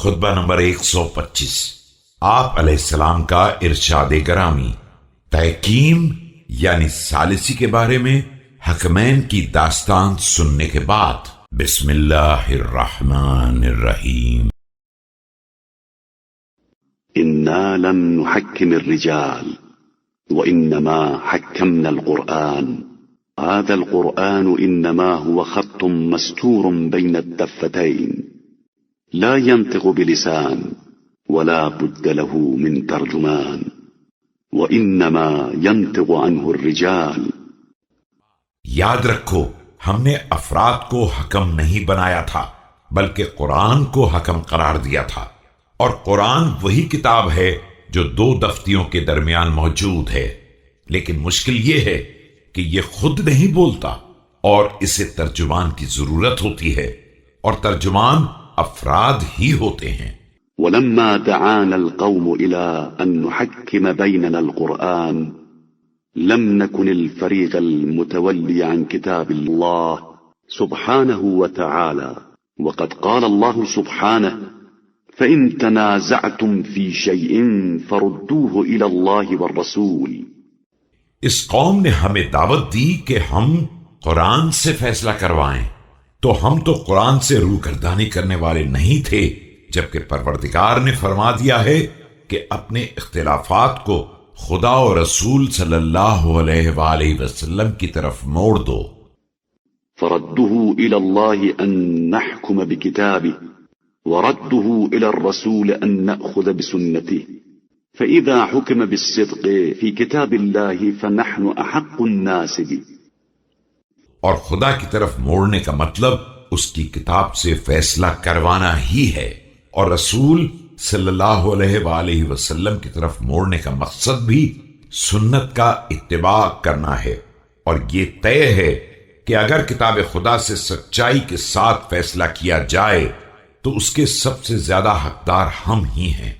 خطبہ نمبر 125۔ آپ علیہ السلام کا ارشاد گرامی، تحکیم یعنی ثالثی کے بارے میں حکمین کی داستان سننے کے بعد بسم اللہ الرحمن الرحیم۔ إنا لم نحكم الرجال وإنما حكمنا القرآن هذا القرآن إنما هو خط مستور بين الدفتين لا ينطق بلسان ولا بد له من ترجمان وإنما ينطق عنه الرجال۔ یاد رکھو، ہم نے افراد کو حکم نہیں بنایا تھا بلکہ قرآن کو حکم قرار دیا تھا، اور قرآن وہی کتاب ہے جو دو دفتیوں کے درمیان موجود ہے، لیکن مشکل یہ ہے کہ یہ خود نہیں بولتا اور اسے ترجمان کی ضرورت ہوتی ہے، اور ترجمان افراد ہی ہوتے ہیں۔ ولما دعانا القوم إلى أن نحكم بيننا القرآن لم نكن الفريق المتولي عن كتاب الله سبحانه وتعالى، وقد قال الله سبحانه فإن تنازعتم في شيء فردوه إلى الله والرسول۔ اس قوم نے ہمیں دعوت دی کہ ہم قرآن سے فیصلہ کروائیں، تو ہم تو قرآن سے روگردانی کرنے والے نہیں تھے، جبکہ پروردگار نے فرما دیا ہے کہ اپنے اختلافات کو خدا و رسول صلی اللہ علیہ وآلہ وسلم کی طرف موڑ دو۔ فردوه إلى الله أن نحكم بكتابه ورده إلى الرسول أن نأخذ بسنته، فإذا حكم بالصدق في كتاب الله فنحن أحق الناس به۔ اور خدا کی طرف موڑنے کا مطلب اس کی کتاب سے فیصلہ کروانا ہی ہے، اور رسول صلی اللہ علیہ وآلہ وسلم کی طرف موڑنے کا مقصد بھی سنت کا اتباع کرنا ہے، اور یہ طے ہے کہ اگر کتاب خدا سے سچائی کے ساتھ فیصلہ کیا جائے تو اس کے سب سے زیادہ حقدار ہم ہی ہیں۔